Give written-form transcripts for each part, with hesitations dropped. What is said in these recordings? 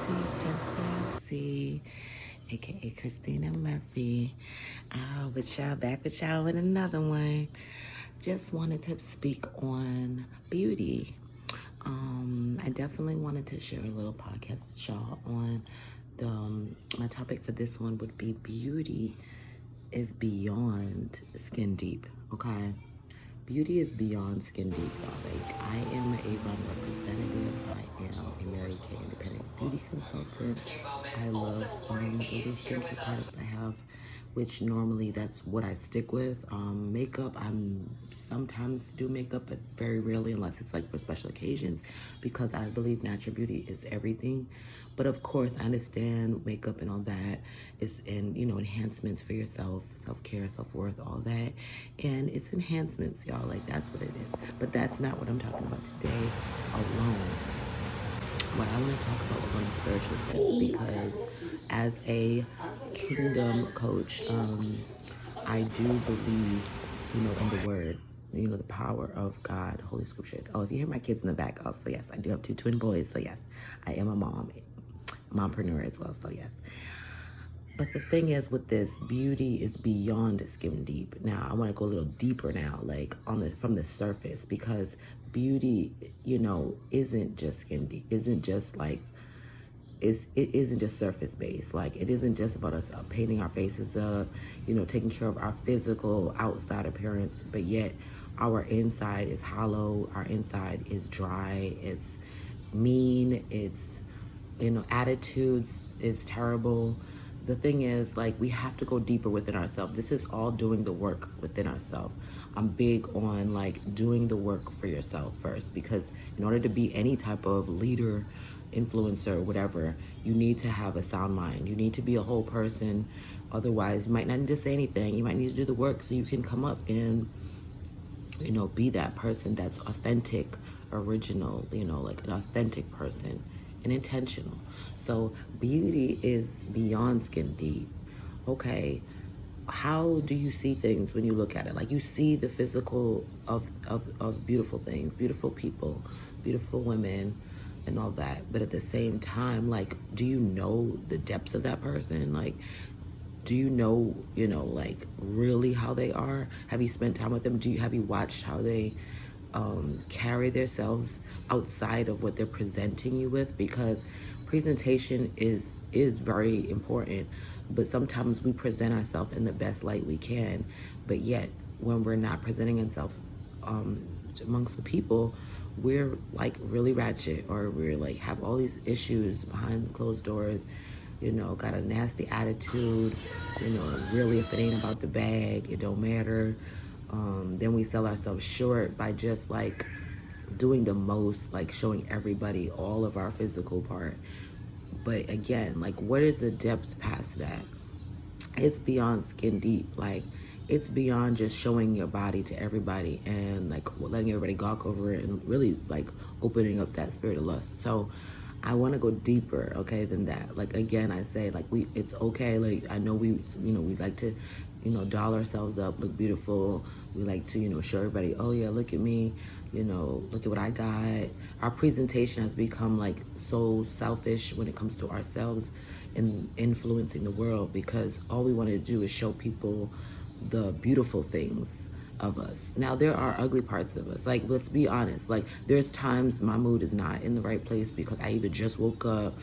Stacy, aka Christina Murphy. With y'all, back with y'all with another one. Just wanted to speak on beauty. I definitely wanted to share a little podcast with y'all on my topic for this one would be beauty is beyond skin deep. Okay. Beauty is beyond skin deep, y'all. Like, I am a Avon representative. I am a Mary Kay independent beauty consultant. I love beauty skincare products I have, which normally that's what I stick with. Makeup, I'm sometimes do makeup, but very rarely unless it's like for special occasions, because I believe natural beauty is everything. But of course, I understand makeup and all that is enhancements for yourself, self-care, self-worth, all that. And it's enhancements, y'all. Like, that's what it is. But that's not what I'm talking about today alone. What I want to talk about was on the spiritual sense, because as a kingdom coach, I do believe, in the word, the power of God, Holy Scriptures. Oh, if you hear my kids in the back, also, yes, I do have 2 twin boys. So yes, I am a mompreneur as well. So yes. But the thing is with this, beauty is beyond skin deep. Now, I want to go a little deeper now, like from the surface, because beauty, isn't just skin deep, isn't just like, it isn't just surface based. Like, it isn't just about us painting our faces up, taking care of our physical outside appearance, but yet our inside is hollow, our inside is dry, it's mean, it's, attitudes is terrible. The thing is, like, we have to go deeper within ourselves. This is all doing the work within ourselves. I'm big on like doing the work for yourself first, because in order to be any type of leader, influencer, whatever, you need to have a sound mind. You need to be a whole person. Otherwise, you might not need to say anything. You might need to do the work so you can come up and, be that person that's authentic, original, like an authentic person and intentional. So beauty is beyond skin deep. Okay. How do you see things when you look at it? Like, you see the physical of beautiful things, beautiful people, beautiful women and all that. But at the same time, like, do you know the depths of that person? Like, do you know, like, really how they are? Have you spent time with them? Have you watched how they carry themselves outside of what they're presenting you with? Because presentation is very important, but sometimes we present ourselves in the best light we can, but yet when we're not presenting ourselves amongst the people, we're like really ratchet, or we're like have all these issues behind closed doors, got a nasty attitude, really, if it ain't about the bag, it don't matter. Then we sell ourselves short by just like doing the most, like showing everybody all of our physical part. But again, like, what is the depth past that? It's beyond skin deep. Like, it's beyond just showing your body to everybody and like letting everybody gawk over it, and really like opening up that spirit of lust. So I want to go deeper, okay, than that. Like, again, I say, like, it's okay. Like, I know we like to, doll ourselves up, look beautiful. We like to, show everybody, oh yeah, look at me, look at what I got. Our presentation has become like so selfish when it comes to ourselves and influencing the world, because all we want to do is show people the beautiful things of us. Now, there are ugly parts of us. Like, let's be honest. Like, there's times my mood is not in the right place because I either just woke up,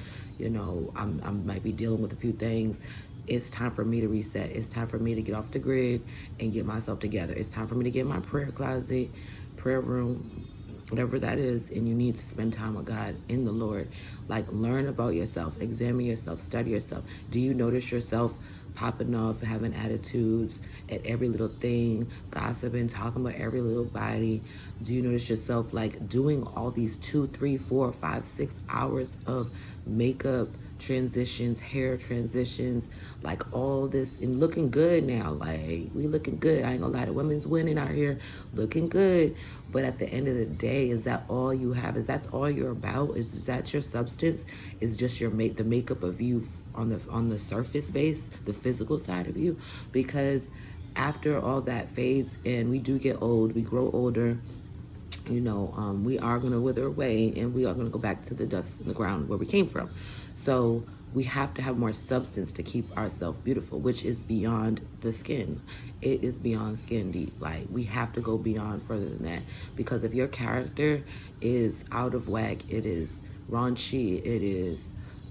I might be dealing with a few things. It's time for me to reset. It's time for me to get off the grid and get myself together. It's time for me to get in my prayer closet, prayer room, whatever that is, and you need to spend time with God in the Lord. Like, learn about yourself, examine yourself, study yourself. Do you notice yourself popping off, having attitudes at every little thing, gossiping, talking about every little body? Do you notice yourself like doing all these 2, 3, 4, 5, 6 hours of makeup transitions, hair transitions, like all this, and looking good now? Like, we looking good. I ain't gonna lie, the women's winning out here looking good. But at the end of the day, is that all you have? Is that all you're about? Is that your substance? Is just the makeup of you on the surface base, the physical side of you? Because after all that fades and we do get old, we grow older, we are going to wither away, and we are going to go back to the dust in the ground where we came from. So we have to have more substance to keep ourselves beautiful, which is beyond the skin. It is beyond skin deep. Like, we have to go beyond further than that, because if your character is out of whack, it is raunchy, it is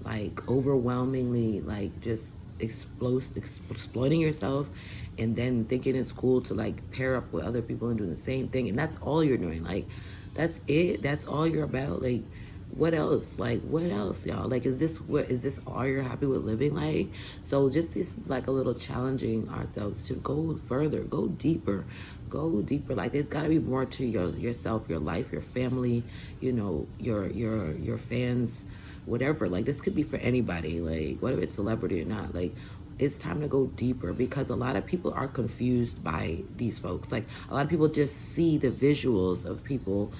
like overwhelmingly like just exploiting yourself, and then thinking it's cool to like pair up with other people and do the same thing, and that's all you're doing. Like, that's it, that's all you're about. Like, what else? Like, what else, y'all? Like, is this all you're happy with living? Like, so just, this is like a little challenging ourselves to go further, go deeper. Like, there's got to be more to yourself, your life, your family, your fans, whatever. Like, this could be for anybody, like whether it's celebrity or not. Like, it's time to go deeper, because a lot of people are confused by these folks. Like, a lot of people just see the visuals of people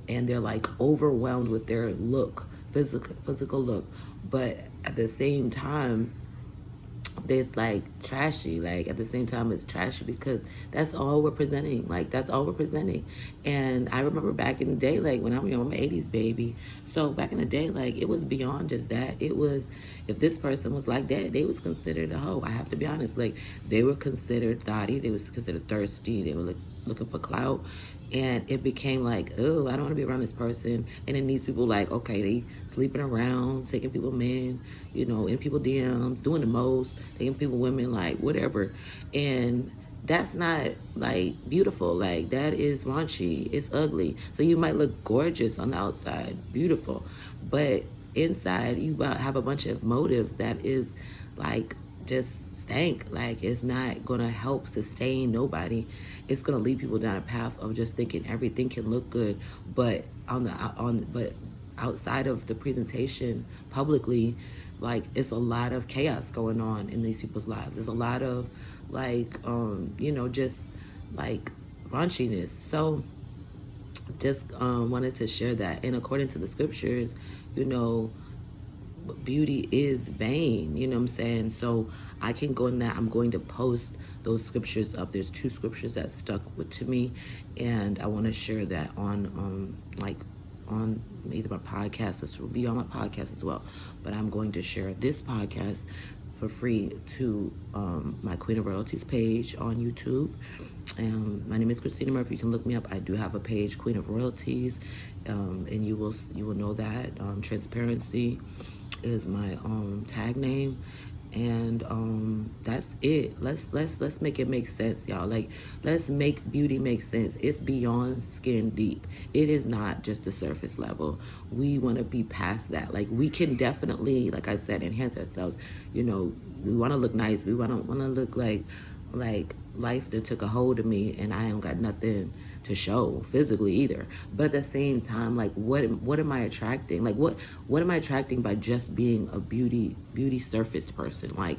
and they're like overwhelmed with their look, physical look. But at the same time, there's like trashy. Like, at the same time, it's trashy because that's all we're presenting. Like, that's all we're presenting. And I remember back in the day, like when I'm an 80s baby, so back in the day, like, it was beyond just that. It was, if this person was like that, they was considered a hoe. I have to be honest. Like, they were considered thotty, they was considered thirsty, they were looking for clout. And it became like, oh, I don't want to be around this person. And then these people, like, okay, they sleeping around, taking people men, in people DMs, doing the most, taking people women, like, whatever. And that's not like beautiful. Like, that is raunchy. It's ugly. So you might look gorgeous on the outside, beautiful, but inside you have a bunch of motives that is like just stank. Like, it's not gonna help sustain nobody. It's gonna lead people down a path of just thinking everything can look good, but but outside of the presentation publicly, like, it's a lot of chaos going on in these people's lives. There's a lot of like just like raunchiness. So just wanted to share that. And according to the scriptures, beauty is vain, you know what I'm saying? So I can go in that. I'm going to post those scriptures up. There's 2 scriptures that stuck to me, and I want to share that on on either my podcast. This will be on my podcast as well, but I'm going to share this podcast for free to my Queen of Royalties page on YouTube. My name is Christina Murphy. You can look me up. I do have a page, Queen of Royalties, and you will know that. Transparency is my tag name, and that's it. Let's make it make sense, y'all. Like, let's make beauty make sense. It's beyond skin deep. It is not just the surface level. We want to be past that. Like, we can definitely, like I said, enhance ourselves. We want to look nice. We want to look like life that took a hold of me, and I ain't got nothing to show physically either. But at the same time, like, what am I attracting? Like, what am I attracting by just being a beauty surface person? Like,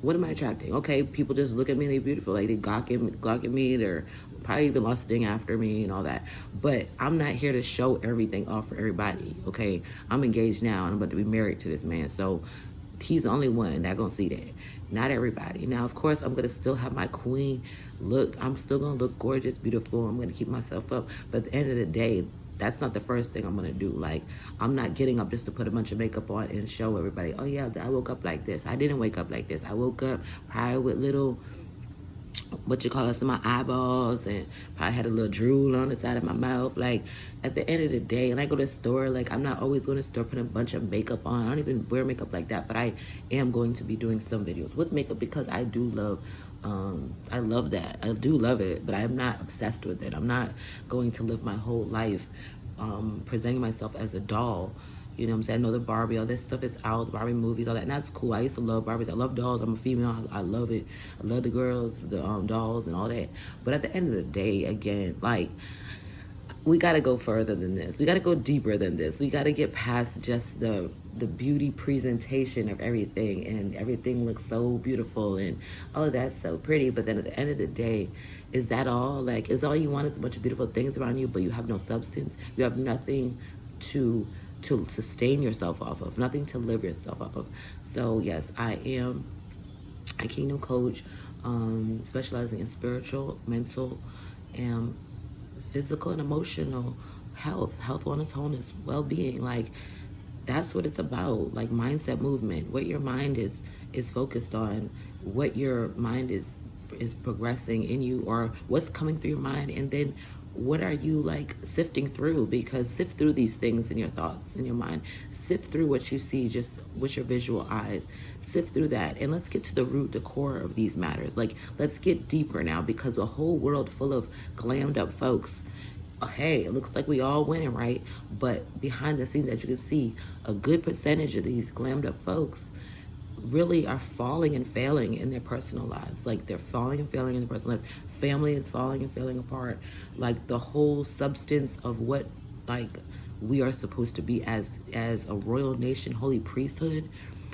what am I attracting? Okay, people just look at me, they're beautiful, like, they gawking me, they're probably even lusting after me and all that. But I'm not here to show everything off for everybody. Okay, I'm engaged now and I'm about to be married to this man, so he's the only one that gonna see that. Not everybody. Now, of course, I'm gonna still have my queen look. I'm still gonna look gorgeous, beautiful. I'm gonna keep myself up. But at the end of the day, that's not the first thing I'm gonna do. Like, I'm not getting up just to put a bunch of makeup on and show everybody, oh yeah, I woke up like this. I didn't wake up like this. I woke up probably with little, in my eyeballs, and probably had a little drool on the side of my mouth. Like, at the end of the day, and I go to the store, like, I'm not always going to the store putting a bunch of makeup on. I don't even wear makeup like that, but I am going to be doing some videos with makeup because I do love I love that. I do love it, but I'm not obsessed with it. I'm not going to live my whole life presenting myself as a doll. You know what I'm saying? I know the Barbie, all this stuff is out, the Barbie movies, all that, and that's cool. I used to love Barbies. I love dolls. I'm a female. I love it. I love the girls, the dolls, and all that. But at the end of the day, again, like, we got to go further than this. We got to go deeper than this. We got to get past just the beauty presentation of everything, and everything looks so beautiful and all of that's so pretty. But then at the end of the day, is that all? Like, is all you want is a bunch of beautiful things around you, but you have no substance? You have nothing to sustain yourself off of, nothing to live yourself off of. So yes, I am a kingdom coach, specializing in spiritual, mental, and physical and emotional health, wellness, wholeness, well-being. Like, that's what it's about. Like, mindset movement, what your mind is focused on, what your mind is progressing in you, or what's coming through your mind, and then what are you like sifting through? Because sift through these things in your thoughts, in your mind. Sift through what you see just with your visual eyes. Sift through that, and let's get to the root, the core of these matters. Like, let's get deeper now, because a whole world full of glammed up folks, hey, it looks like we all winning, right? But behind the scenes, as you can see, a good percentage of these glammed up folks really are falling and failing in their personal lives. Like, they're falling and failing in their personal lives. Family is falling and failing apart. Like, the whole substance of what, like, we are supposed to be as a royal nation, holy priesthood,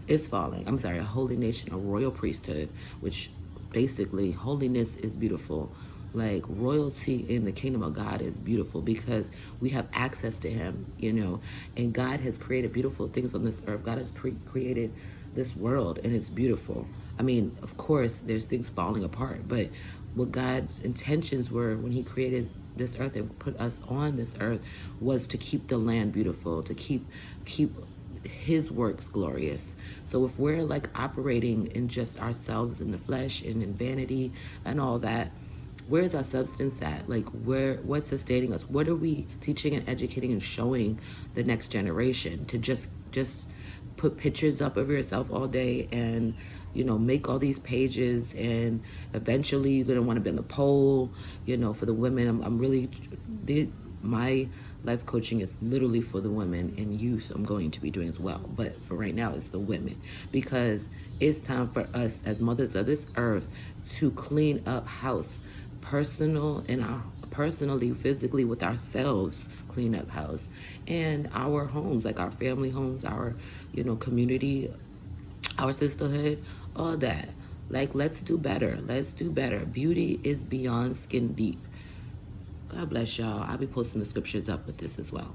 is falling. I'm sorry, a holy nation, a royal priesthood, which basically holiness is beautiful. Like, royalty in the kingdom of God is beautiful because we have access to him, you know, and God has created beautiful things on this earth. God has created this world, and it's beautiful. I mean, of course, there's things falling apart, but what God's intentions were when he created this earth and put us on this earth was to keep the land beautiful, to keep his works glorious. So if we're like operating in just ourselves in the flesh and in vanity and all that, where's our substance at? Like, what's sustaining us? What are we teaching and educating and showing the next generation? To just put pictures up of yourself all day and, you know, make all these pages, and eventually you're gonna want to be on the pole, you know, for the women. I'm really, my life coaching is literally for the women and youth. I'm going to be doing as well, but for right now it's the women, because it's time for us as mothers of this earth to clean up house, personally, physically, with ourselves, clean up house, and our homes, like our family homes, our, you know, community, our sisterhood, all that. Like, let's do better. Let's do better. Beauty is beyond skin deep. God bless y'all. I'll be posting the scriptures up with this as well.